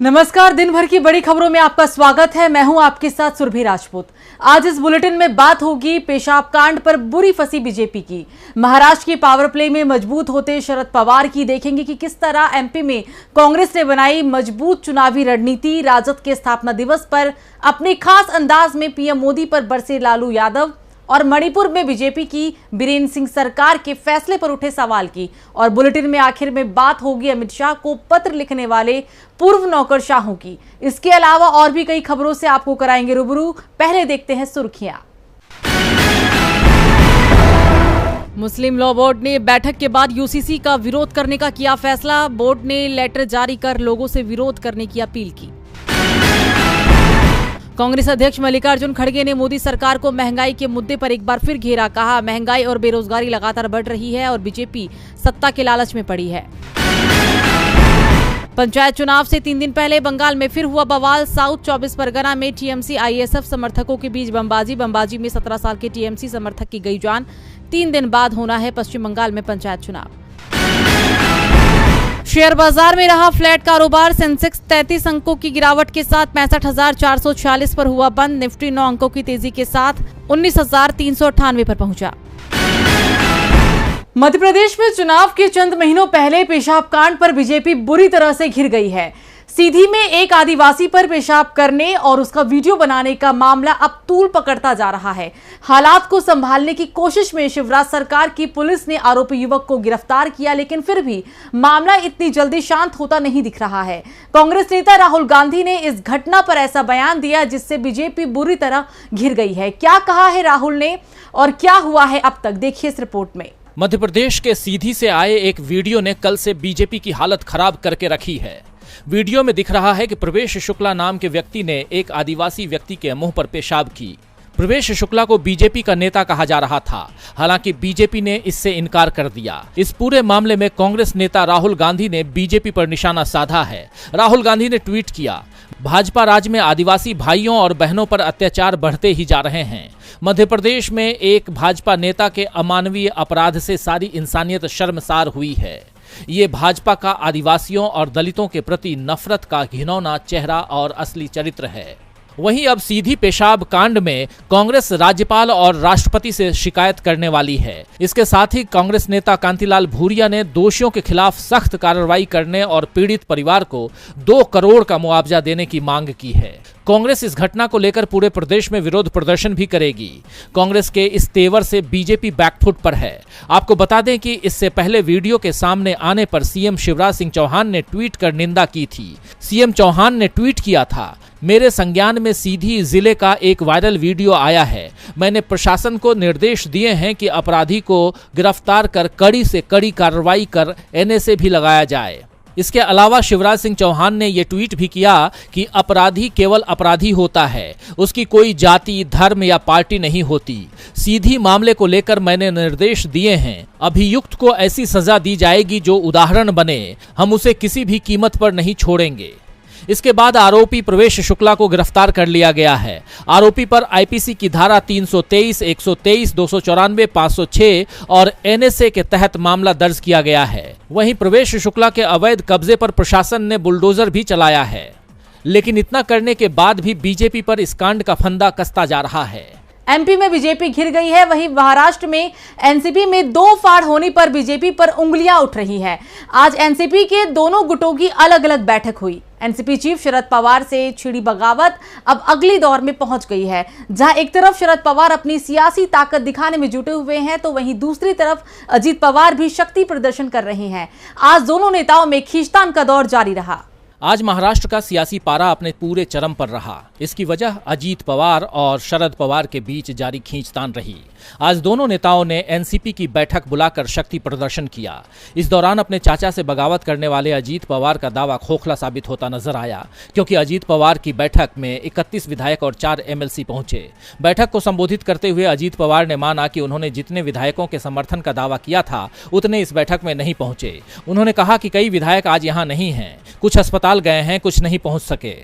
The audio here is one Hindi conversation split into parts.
नमस्कार, दिन भर की बड़ी खबरों में आपका स्वागत है। मैं हूं आपके साथ सुरभि राजपूत। आज इस बुलेटिन में बात होगी पेशाब कांड पर बुरी फंसी बीजेपी की, महाराष्ट्र की पावर प्ले में मजबूत होते शरद पवार की, देखेंगे कि किस तरह एमपी में कांग्रेस ने बनाई मजबूत चुनावी रणनीति, राजद के स्थापना दिवस पर अपने खास अंदाज में पीएम मोदी पर बरसे लालू यादव, और मणिपुर में बीजेपी की बीरेन सिंह सरकार के फैसले पर उठे सवाल की, और बुलेटिन में आखिर में बात होगी अमित शाह को पत्र लिखने वाले पूर्व नौकरशाहों की। इसके अलावा और भी कई खबरों से आपको कराएंगे रूबरू। पहले देखते हैं सुर्खियां। मुस्लिम लॉ बोर्ड ने बैठक के बाद यूसीसी का विरोध करने का किया फैसला। बोर्ड ने लेटर जारी कर लोगों से विरोध करने की अपील की। कांग्रेस अध्यक्ष मल्लिकार्जुन खड़गे ने मोदी सरकार को महंगाई के मुद्दे पर एक बार फिर घेरा। कहा, महंगाई और बेरोजगारी लगातार बढ़ रही है और बीजेपी सत्ता के लालच में पड़ी है। पंचायत चुनाव से 3 दिन पहले बंगाल में फिर हुआ बवाल। साउथ 24 परगना में टीएमसी आईएसएफ समर्थकों के बीच बमबाजी में 17 साल के टीएमसी समर्थक की गई जान। 3 दिन बाद होना है पश्चिम बंगाल में पंचायत चुनाव। शेयर बाजार में रहा फ्लैट कारोबार। सेंसेक्स 33 अंकों की गिरावट के साथ 65,446 पर हुआ बंद। निफ्टी 9 अंकों की तेजी के साथ 19,398 पर पहुंचा। मध्य प्रदेश में चुनाव के चंद महीनों पहले पेशाब कांड पर बीजेपी बुरी तरह से घिर गई है। सीधी में एक आदिवासी पर पेशाब करने और उसका वीडियो बनाने का मामला अब तूल पकड़ता जा रहा है। हालात को संभालने की कोशिश में शिवराज सरकार की पुलिस ने आरोपी युवक को गिरफ्तार किया, लेकिन फिर भी मामला इतनी जल्दी शांत होता नहीं दिख रहा है। कांग्रेस नेता राहुल गांधी ने इस घटना पर ऐसा बयान दिया जिससे बीजेपी बुरी तरह घिर गई है। क्या कहा है राहुल ने और क्या हुआ है अब तक, देखिए इस रिपोर्ट में। मध्य प्रदेश के सीधी से आए एक वीडियो ने कल से बीजेपी की हालत खराब करके रखी है। वीडियो में दिख रहा है कि प्रवेश शुक्ला नाम के व्यक्ति ने एक आदिवासी व्यक्ति के मुंह पर पेशाब की। प्रवेश शुक्ला को बीजेपी का नेता कहा जा रहा था, हालांकि बीजेपी ने इससे इनकार कर दिया। इस पूरे मामले में कांग्रेस नेता राहुल गांधी ने बीजेपी पर निशाना साधा है। राहुल गांधी ने ट्वीट किया, भाजपा राज में आदिवासी भाइयों और बहनों पर अत्याचार बढ़ते ही जा रहे हैं। मध्य प्रदेश में एक भाजपा नेता के अमानवीय अपराध से सारी इंसानियत शर्मसार हुई है। ये भाजपा का आदिवासियों और दलितों के प्रति नफरत का घिनौना चेहरा और असली चरित्र है। वहीं अब सीधी पेशाब कांड में कांग्रेस राज्यपाल और राष्ट्रपति से शिकायत करने वाली है। इसके साथ ही कांग्रेस नेता कांतिलाल भूरिया ने दोषियों के खिलाफ सख्त कार्रवाई करने और पीड़ित परिवार को 2 करोड़ का मुआवजा देने की मांग की है। कांग्रेस इस घटना को लेकर पूरे प्रदेश में विरोध प्रदर्शन भी करेगी। कांग्रेस के इस तेवर से बीजेपी बैकफुट पर है। आपको बता दें कि इससे पहले वीडियो के सामने आने पर सीएम शिवराज सिंह चौहान ने ट्वीट कर निंदा की थी। सीएम चौहान ने ट्वीट किया था, मेरे संज्ञान में सीधी जिले का एक वायरल वीडियो आया है। मैंने प्रशासन को निर्देश दिए हैं कि अपराधी को गिरफ्तार कर कड़ी से कड़ी कार्रवाई कर एनएसए भी लगाया जाए। इसके अलावा शिवराज सिंह चौहान ने यह ट्वीट भी किया कि अपराधी केवल अपराधी होता है, उसकी कोई जाति, धर्म या पार्टी नहीं होती। सीधी मामले को लेकर मैंने निर्देश दिए हैं। अभियुक्त को ऐसी सजा दी जाएगी जो उदाहरण बने। हम उसे किसी भी कीमत पर नहीं छोड़ेंगे। इसके बाद आरोपी प्रवेश शुक्ला को गिरफ्तार कर लिया गया है। आरोपी पर आईपीसी की धारा 323, 123, 294, 506 और एनएसए के तहत मामला दर्ज किया गया है। वहीं प्रवेश शुक्ला के अवैध कब्जे पर प्रशासन ने बुलडोजर भी चलाया है, लेकिन इतना करने के बाद भी बीजेपी पर इस कांड का फंदा कसता जा रहा है। एमपी में बीजेपी घिर गई है, वहीं महाराष्ट्र में एनसीपी में 2 फाड़ होने पर बीजेपी पर उंगलियां उठ रही हैं। आज एनसीपी के दोनों गुटों की अलग अलग बैठक हुई। एनसीपी चीफ शरद पवार से छिड़ी बगावत अब अगली दौर में पहुंच गई है, जहां एक तरफ शरद पवार अपनी सियासी ताकत दिखाने में जुटे हुए हैं, तो वहीं दूसरी तरफ अजीत पवार भी शक्ति प्रदर्शन कर रहे हैं। आज दोनों नेताओं में खींचतान का दौर जारी रहा। आज महाराष्ट्र का सियासी पारा अपने पूरे चरम पर रहा। इसकी वजह अजीत पवार और शरद पवार के बीच जारी खींचतान रही। आज दोनों नेताओं ने एनसीपी की बैठक बुलाकर शक्ति प्रदर्शन किया। इस दौरान अपने चाचा से बगावत करने वाले अजीत पवार का दावा खोखला साबित होता नजर आया, क्योंकि अजीत पवार की बैठक में 31 विधायक और 4 एमएलसी पहुंचे। बैठक को संबोधित करते हुए अजीत पवार ने माना कि उन्होंने जितने विधायकों के समर्थन का दावा किया था उतने इस बैठक में नहीं पहुंचे। उन्होंने कहा कि कई विधायक आज यहाँ नहीं हैं, कुछ अस्पताल गए हैं, कुछ नहीं पहुंच सके।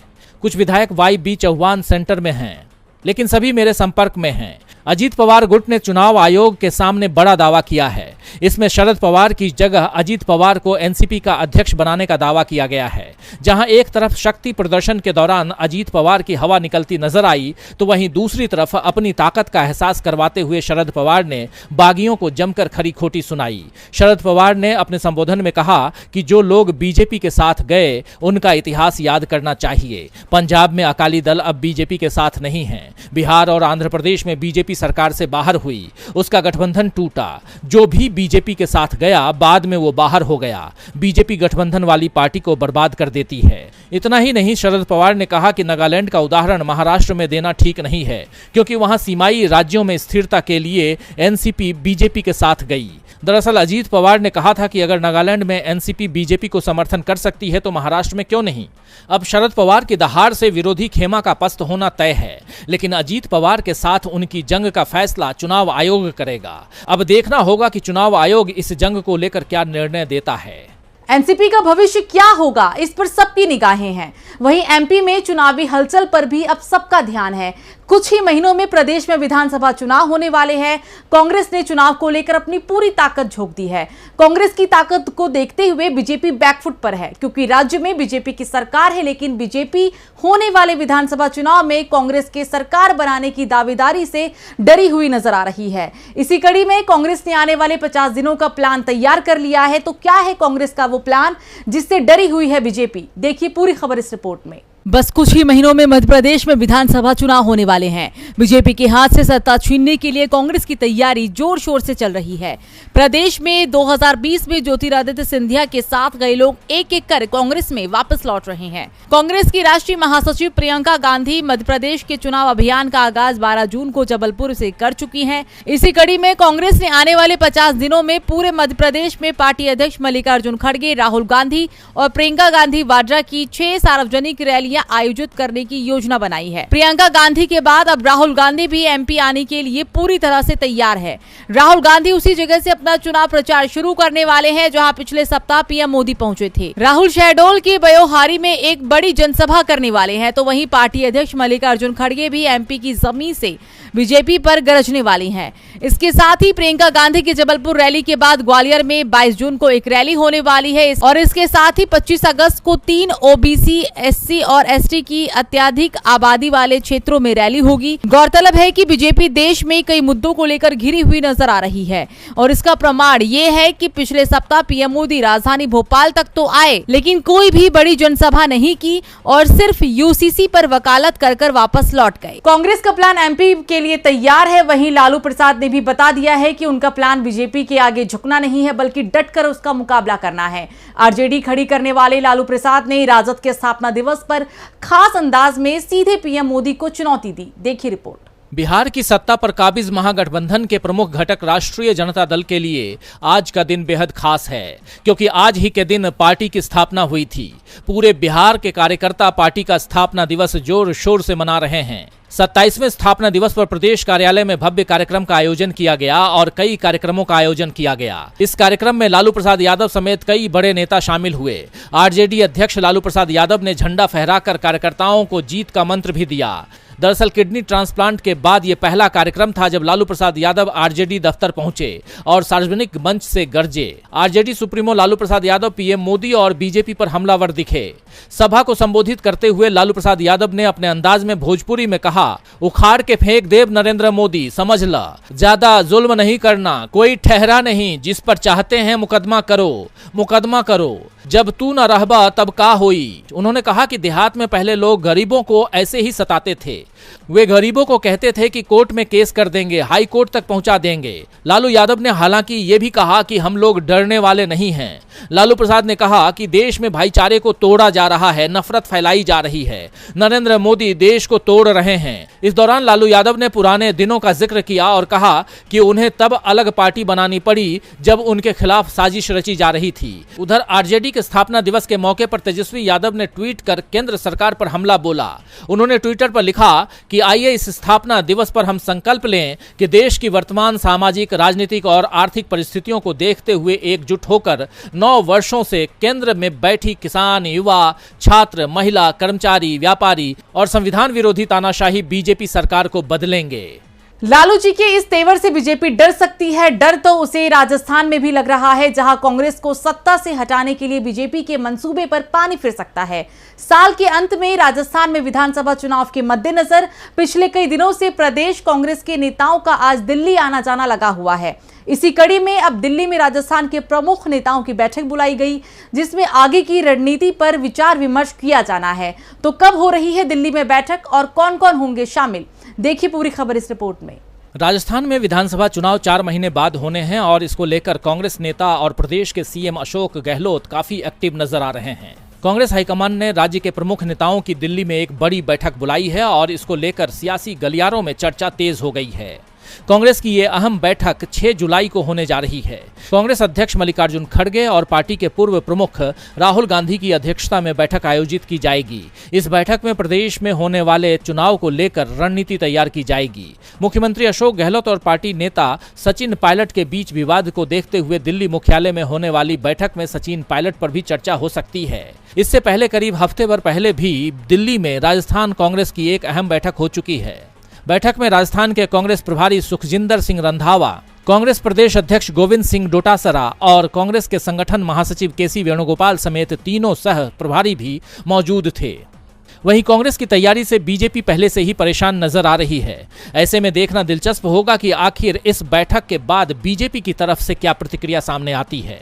कुछ विधायक वाई बी चौहान सेंटर में हैं, लेकिन सभी मेरे संपर्क में हैं। अजीत पवार गुट ने चुनाव आयोग के सामने बड़ा दावा किया है। इसमें शरद पवार की जगह अजीत पवार को एनसीपी का अध्यक्ष बनाने का दावा किया गया है। जहां एक तरफ शक्ति प्रदर्शन के दौरान अजीत पवार की हवा निकलती नजर आई, तो वहीं दूसरी तरफ अपनी ताकत का एहसास करवाते हुए शरद पवार ने बागियों को जमकर खरी खोटी सुनाई। शरद पवार ने अपने संबोधन में कहा कि जो लोग बीजेपी के साथ गए उनका इतिहास याद करना चाहिए। पंजाब में अकाली दल अब बीजेपी के साथ नहीं है। बिहार और आंध्र प्रदेश में बीजेपी सरकार से बाहर हुई, उसका गठबंधन टूटा। जो भी बीजेपी के साथ गया बाद में वो बाहर हो गया। बीजेपी गठबंधन वाली पार्टी को बर्बाद कर देती है। इतना ही नहीं, शरद पवार ने कहा कि नागालैंड का उदाहरण महाराष्ट्र में देना ठीक नहीं है, क्योंकि वहां सीमाई राज्यों में स्थिरता के लिए एनसीपी बीजेपी के साथ गई। दरअसल अजीत पवार ने कहा था कि अगर नागालैंड में एनसीपी बीजेपी को समर्थन कर सकती है तो महाराष्ट्र में क्यों नहीं। अब शरद पवार की दहाड़ से विरोधी खेमा का पस्त होना तय है, लेकिन अजीत पवार के साथ उनकी जंग का फैसला चुनाव आयोग करेगा। अब देखना होगा कि चुनाव आयोग इस जंग को लेकर क्या निर्णय देता है। एनसीपी का भविष्य क्या होगा, इस पर सबकी निगाहें हैं। वहीं एमपी में चुनावी हलचल पर भी अब सबका ध्यान है। कुछ ही महीनों में प्रदेश में विधानसभा चुनाव होने वाले हैं। कांग्रेस ने चुनाव को लेकर अपनी पूरी ताकत झोंक दी है। कांग्रेस की ताकत को देखते हुए बीजेपी बैकफुट पर है, क्योंकि राज्य में बीजेपी की सरकार है, लेकिन बीजेपी होने वाले विधानसभा चुनाव में कांग्रेस के सरकार बनाने की दावेदारी से डरी हुई नजर आ रही है। इसी कड़ी में कांग्रेस ने आने वाले 50 दिनों का प्लान तैयार कर लिया है। तो क्या है कांग्रेस का वो प्लान जिससे डरी हुई है बीजेपी? देखिए पूरी खबर इस रिपोर्ट में। बस कुछ ही महीनों में मध्य प्रदेश में विधानसभा चुनाव होने वाले हैं। बीजेपी के हाथ से सत्ता छीनने के लिए कांग्रेस की तैयारी जोर शोर से चल रही है। प्रदेश में 2020 में ज्योतिरादित्य सिंधिया के साथ गए लोग एक एक कर कांग्रेस में वापस लौट रहे हैं। कांग्रेस की राष्ट्रीय महासचिव प्रियंका गांधी मध्य प्रदेश के चुनाव अभियान का आगाज 12 जून को जबलपुर से कर चुकी है। इसी कड़ी में कांग्रेस ने आने वाले 50 दिनों में पूरे मध्य प्रदेश में पार्टी अध्यक्ष मल्लिकार्जुन खड़गे, राहुल गांधी और प्रियंका गांधी वाड्रा की 6 सार्वजनिक रैली आयोजित करने की योजना बनाई है। प्रियंका गांधी के बाद अब राहुल गांधी भी एमपी आने के लिए पूरी तरह से तैयार है। राहुल गांधी उसी जगह से अपना चुनाव प्रचार शुरू करने वाले हैं जहां पिछले सप्ताह पीएम मोदी पहुंचे थे। राहुल शहडोल के बयोहारी में एक बड़ी जनसभा करने वाले हैं, तो वहीं पार्टी अध्यक्ष मल्लिकार्जुन खड़गे भी एमपी की जमीन से बीजेपी पर गरजने वाली हैं। इसके साथ ही प्रियंका गांधी की जबलपुर रैली के बाद ग्वालियर में 22 जून को एक रैली होने वाली है और इसके साथ ही 25 अगस्त को 3 ओबीसी, एससी और एसटी की अत्यधिक आबादी वाले क्षेत्रों में रैली होगी। गौरतलब है कि बीजेपी देश में कई मुद्दों को लेकर घिरी हुई नजर आ रही है और इसका प्रमाण ये है कि पिछले सप्ताह पीएम मोदी राजधानी भोपाल तक तो आए, लेकिन कोई भी बड़ी जनसभा नहीं की और सिर्फ यूसीसी पर वकालत कर वापस लौट गए। कांग्रेस का प्लान एमपी के लिए तैयार है। वहीं लालू प्रसाद ने भी बता दिया है कि उनका प्लान बीजेपी के आगे झुकना नहीं है, बल्कि डटकर उसका मुकाबला करना है। आरजेडी खड़ी करने वाले लालू प्रसाद ने राजद के स्थापना दिवस पर खास अंदाज में सीधे पीएम मोदी को चुनौती दी। देखिए रिपोर्ट। बिहार की सत्ता पर काबिज महागठबंधन के प्रमुख घटक राष्ट्रीय जनता दल के लिए आज का दिन बेहद खास है, क्योंकि आज ही के दिन पार्टी की स्थापना हुई थी। पूरे बिहार के कार्यकर्ता पार्टी का स्थापना दिवस जोर शोर से मना रहे हैं। 27वें स्थापना दिवस पर प्रदेश कार्यालय में भव्य कार्यक्रम का आयोजन किया गया और कई कार्यक्रमों का आयोजन किया गया। इस कार्यक्रम में लालू प्रसाद यादव समेत कई बड़े नेता शामिल हुए। आरजेडी अध्यक्ष लालू प्रसाद यादव ने झंडा फहराकर कार्यकर्ताओं को जीत का मंत्र भी दिया। दरअसल किडनी ट्रांसप्लांट के बाद ये पहला कार्यक्रम था जब लालू प्रसाद यादव आरजेडी दफ्तर पहुंचे और सार्वजनिक मंच से गरजे। RJD supremo Lalu Prasad Yadav PM Modi और बीजेपी पर हमलावर दिखे। सभा को संबोधित करते हुए लालू प्रसाद यादव ने अपने अंदाज में भोजपुरी में कहा, उखाड़ के फेंक देव नरेंद्र मोदी, समझ ला, ज्यादा जुल्म नहीं करना, कोई ठहरा नहीं, जिस पर चाहते हैं मुकदमा करो, मुकदमा करो, जब तू न रहबा तब का होई। उन्होंने कहा कि देहात में पहले लोग गरीबों को ऐसे ही सताते थे। वे गरीबों को कहते थे कि कोर्ट में केस कर देंगे, हाई कोर्ट तक पहुंचा देंगे। लालू यादव ने हालांकि ये भी कहा कि हम लोग डरने वाले नहीं हैं। लालू प्रसाद ने कहा कि देश में भाईचारे को तोड़ा जा रहा है, नफरत फैलाई जा रही है, नरेंद्र मोदी देश को तोड़ रहे हैं। इस दौरान लालू यादव ने पुराने दिनों का जिक्र किया और कहा कि उन्हें तब अलग पार्टी बनानी पड़ी जब उनके खिलाफ साजिश रची जा रही थी। उधर आरजेडी के स्थापना दिवस के मौके पर तेजस्वी यादव ने ट्वीट कर केंद्र सरकार पर हमला बोला। उन्होंने ट्विटर पर लिखा कि आइए इस स्थापना दिवस पर हम संकल्प लें कि देश की वर्तमान सामाजिक, राजनीतिक और आर्थिक परिस्थितियों को देखते हुए एकजुट होकर 9 वर्षों से केंद्र में बैठी किसान, युवा, छात्र, महिला, कर्मचारी, व्यापारी और संविधान विरोधी तानाशाही बीजेपी सरकार को बदलेंगे। लालू जी के इस तेवर से बीजेपी डर सकती है। डर तो उसे राजस्थान में भी लग रहा है, जहां कांग्रेस को सत्ता से हटाने के लिए बीजेपी के मंसूबे पर पानी फिर सकता है। साल के अंत में राजस्थान में विधानसभा चुनाव के मद्देनजर पिछले कई दिनों से प्रदेश कांग्रेस के नेताओं का आज दिल्ली आना जाना लगा हुआ है। इसी कड़ी में अब दिल्ली में राजस्थान के प्रमुख नेताओं की बैठक बुलाई गई, जिसमें आगे की रणनीति पर विचार विमर्श किया जाना है। तो कब हो रही है दिल्ली में बैठक और कौन कौन होंगे शामिल, देखिए पूरी खबर इस रिपोर्ट में। राजस्थान में विधानसभा चुनाव 4 महीने बाद होने हैं और इसको लेकर कांग्रेस नेता और प्रदेश के सीएम अशोक गहलोत काफी एक्टिव नजर आ रहे हैं। कांग्रेस हाईकमान ने राज्य के प्रमुख नेताओं की दिल्ली में एक बड़ी बैठक बुलाई है और इसको लेकर सियासी गलियारों में चर्चा तेज हो गई है। कांग्रेस की ये अहम बैठक 6 जुलाई को होने जा रही है। कांग्रेस अध्यक्ष मल्लिकार्जुन खड़गे और पार्टी के पूर्व प्रमुख राहुल गांधी की अध्यक्षता में बैठक आयोजित की जाएगी। इस बैठक में प्रदेश में होने वाले चुनाव को लेकर रणनीति तैयार की जाएगी। मुख्यमंत्री अशोक गहलोत और पार्टी नेता सचिन पायलट के बीच विवाद को देखते हुए दिल्ली मुख्यालय में होने वाली बैठक में सचिन पायलट पर भी चर्चा हो सकती है। इससे पहले करीब हफ्ते भर पहले भी दिल्ली में राजस्थान कांग्रेस की एक अहम बैठक हो चुकी है। बैठक में राजस्थान के कांग्रेस प्रभारी सुखजिंदर सिंह रंधावा, कांग्रेस प्रदेश अध्यक्ष गोविंद सिंह डोटासरा और कांग्रेस के संगठन महासचिव केसी वेणुगोपाल समेत तीनों सह प्रभारी भी मौजूद थे। वहीं कांग्रेस की तैयारी से बीजेपी पहले से ही परेशान नजर आ रही है। ऐसे में देखना दिलचस्प होगा कि आखिर इस बैठक के बाद बीजेपी की तरफ से क्या प्रतिक्रिया सामने आती है।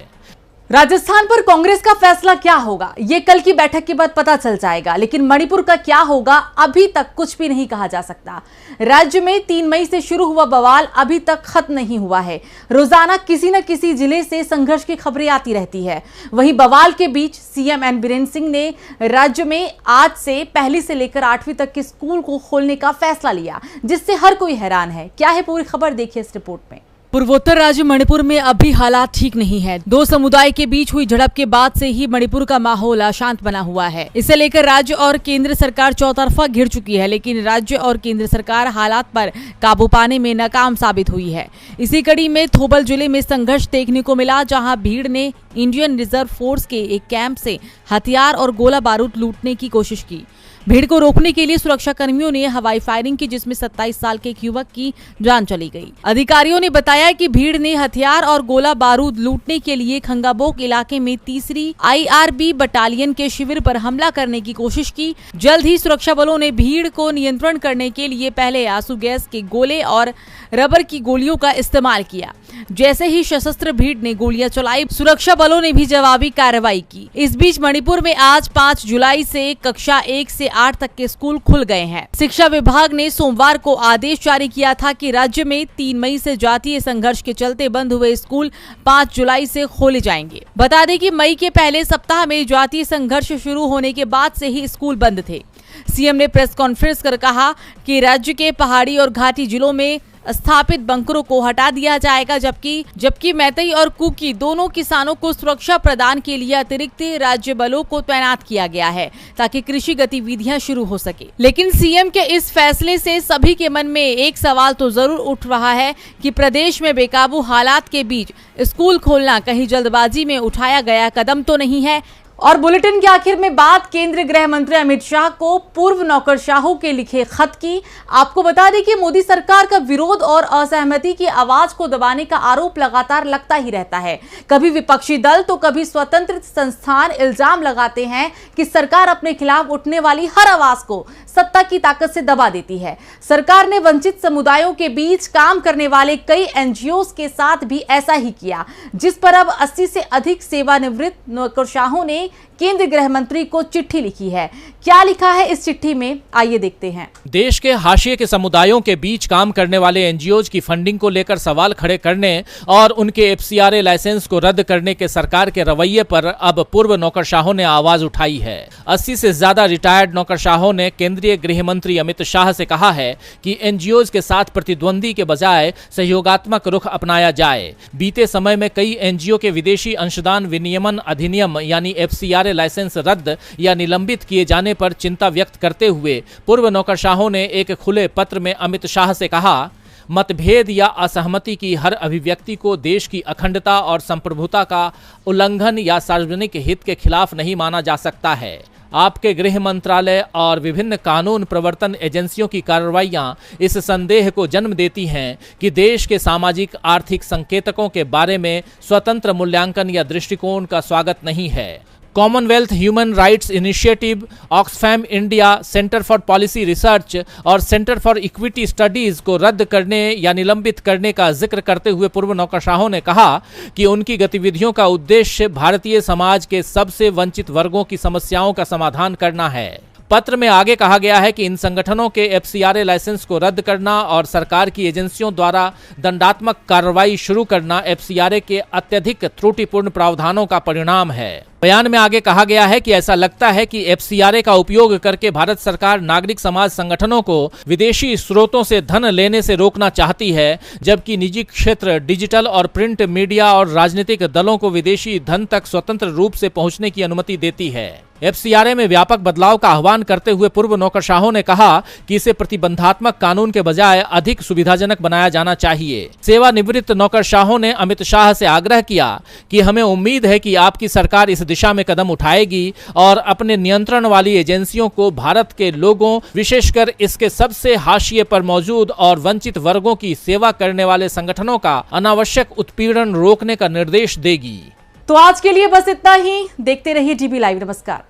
राजस्थान पर कांग्रेस का फैसला क्या होगा, ये कल की बैठक के बाद पता चल जाएगा। लेकिन मणिपुर का क्या होगा, अभी तक कुछ भी नहीं कहा जा सकता। राज्य में 3 मई से शुरू हुआ बवाल अभी तक खत्म नहीं हुआ है। रोजाना किसी न किसी जिले से संघर्ष की खबरें आती रहती है। वहीं बवाल के बीच सीएम एन बीरेन्द्र सिंह ने राज्य में आज से 1ली से लेकर 8वीं तक के स्कूल को खोलने का फैसला लिया, जिससे हर कोई हैरान है। क्या है पूरी खबर, देखिए इस रिपोर्ट में। पूर्वोत्तर राज्य मणिपुर में अब भी हालात ठीक नहीं है। 2 समुदाय के बीच हुई झड़प के बाद से ही मणिपुर का माहौल अशांत बना हुआ है। इसे लेकर राज्य और केंद्र सरकार चौतरफा घिर चुकी है, लेकिन राज्य और केंद्र सरकार हालात पर काबू पाने में नाकाम साबित हुई है। इसी कड़ी में थोबल जिले में संघर्ष देखने को मिला, जहाँ भीड़ ने इंडियन रिजर्व फोर्स के एक कैंप से हथियार और गोला बारूद लूटने की कोशिश की। भीड़ को रोकने के लिए सुरक्षा कर्मियों ने हवाई फायरिंग की, जिसमें 27 साल के एक युवक की जान चली गई। अधिकारियों ने बताया कि भीड़ ने हथियार और गोला बारूद लूटने के लिए खंगाबोक इलाके में 3री IRB बटालियन के शिविर पर हमला करने की कोशिश की। जल्द ही सुरक्षा बलों ने भीड़ को नियंत्रण करने के लिए पहले आंसू गैस के गोले और रबर की गोलियों का इस्तेमाल किया। जैसे ही सशस्त्र भीड़ ने गोलियां चलाई, सुरक्षा बलों ने भी जवाबी कार्रवाई की। इस बीच मणिपुर में आज 5 जुलाई से कक्षा 1 से 8 तक के स्कूल खुल गए हैं। शिक्षा विभाग ने सोमवार को आदेश जारी किया था कि राज्य में 3 मई से जातीय संघर्ष के चलते बंद हुए स्कूल 5 जुलाई से खोले जाएंगे। बता दें कि मई के पहले सप्ताह में जातीय संघर्ष शुरू होने के बाद से ही स्कूल बंद थे। सीएम ने प्रेस कॉन्फ्रेंस कर कहा कि राज्य के पहाड़ी और घाटी जिलों में स्थापित बंकरों को हटा दिया जाएगा, जबकि मैतेई और कुकी दोनों किसानों को सुरक्षा प्रदान के लिए अतिरिक्त राज्य बलों को तैनात किया गया है, ताकि कृषि गतिविधियां शुरू हो सके। लेकिन सीएम के इस फैसले से सभी के मन में एक सवाल तो जरूर उठ रहा है कि प्रदेश में बेकाबू हालात के बीच स्कूल खोलना कहीं जल्दबाजी में उठाया गया कदम तो नहीं है। और बुलेटिन के आखिर में बात केंद्रीय गृह मंत्री अमित शाह को पूर्व नौकरशाहों के लिखे खत की। आपको बता दें कि मोदी सरकार का विरोध और असहमति की आवाज को दबाने का आरोप लगातार लगता ही रहता है। कभी विपक्षी दल तो कभी स्वतंत्र संस्थान इल्जाम लगाते हैं कि सरकार अपने खिलाफ उठने वाली हर आवाज को सत्ता की ताकत से दबा देती है। सरकार ने वंचित समुदायों के बीच काम करने वाले कई NGOs के साथ भी ऐसा ही किया, जिस पर अब 80 से अधिक सेवानिवृत्त नौकरशाहों ने केंद्रीय गृह मंत्री को चिट्ठी लिखी है। क्या लिखा है इस चिट्ठी में, आइए देखते हैं। देश के हाशिए के समुदायों के बीच काम करने वाले NGOs की फंडिंग को लेकर सवाल खड़े करने और उनके FCRA लाइसेंस को रद्द करने के सरकार के रवैये पर अब पूर्व नौकरशाहों ने आवाज उठाई है। 80 से ज्यादा रिटायर्ड नौकरशाहों ने केंद्रीय गृह मंत्री अमित शाह से कहा है कि NGOs के साथ प्रतिद्वंदी के बजाय सहयोगात्मक रुख अपनाया जाए। बीते समय में कई NGO के विदेशी अंशदान विनियमन अधिनियम यानी FCRA लाइसेंस रद्द या निलंबित किए जाने पर चिंता व्यक्त करते हुए पूर्व नौकरशाहों ने एक खुले पत्र में अमित शाह से कहा, मतभेद या असहमति की हर अभिव्यक्ति को देश की अखंडता और संप्रभुता का उल्लंघन या सार्वजनिक हित के खिलाफ नहीं माना जा सकता है। आपके गृह मंत्रालय और विभिन्न कानून प्रवर्तन एजेंसियों की कार्रवाइयां इस संदेह को जन्म देती हैं कि देश के सामाजिक आर्थिक संकेतकों के बारे में स्वतंत्र मूल्यांकन या दृष्टिकोण का स्वागत नहीं है। Commonwealth human rights initiative, Oxfam India, centre for policy research और सेंटर फॉर इक्विटी स्टडीज को रद्द करने या निलंबित करने का जिक्र करते हुए पूर्व नौकरशाहों ने कहा कि उनकी गतिविधियों का उद्देश्य भारतीय समाज के सबसे वंचित वर्गों की समस्याओं का समाधान करना है। पत्र में आगे कहा गया है कि इन संगठनों के FCRA लाइसेंस को रद्द करना और सरकार की एजेंसियों द्वारा दंडात्मक कार्रवाई शुरू करना FCRA के अत्यधिक त्रुटिपूर्ण प्रावधानों का परिणाम है। बयान में आगे कहा गया है कि ऐसा लगता है कि FCRA का उपयोग करके भारत सरकार नागरिक समाज संगठनों को विदेशी स्रोतों से धन लेने से रोकना चाहती है, जबकि निजी क्षेत्र डिजिटल और प्रिंट मीडिया और राजनीतिक दलों को विदेशी धन तक स्वतंत्र रूप से पहुंचने की अनुमति देती है। FCRA में व्यापक बदलाव का आह्वान करते हुए पूर्व नौकरशाहों ने कहा कि इसे प्रतिबंधात्मक कानून के बजाय अधिक सुविधाजनक बनाया जाना चाहिए। सेवानिवृत्त नौकरशाहों ने अमित शाह से आग्रह किया कि हमें उम्मीद है कि आपकी सरकार इस दिशा में कदम उठाएगी और अपने नियंत्रण वाली एजेंसियों को भारत के लोगों, विशेषकर इसके सबसे हाशिए पर मौजूद और वंचित वर्गों की सेवा करने वाले संगठनों का अनावश्यक उत्पीड़न रोकने का निर्देश देगी। तो आज के लिए बस इतना ही। देखते रहिए DB लाइव। नमस्कार।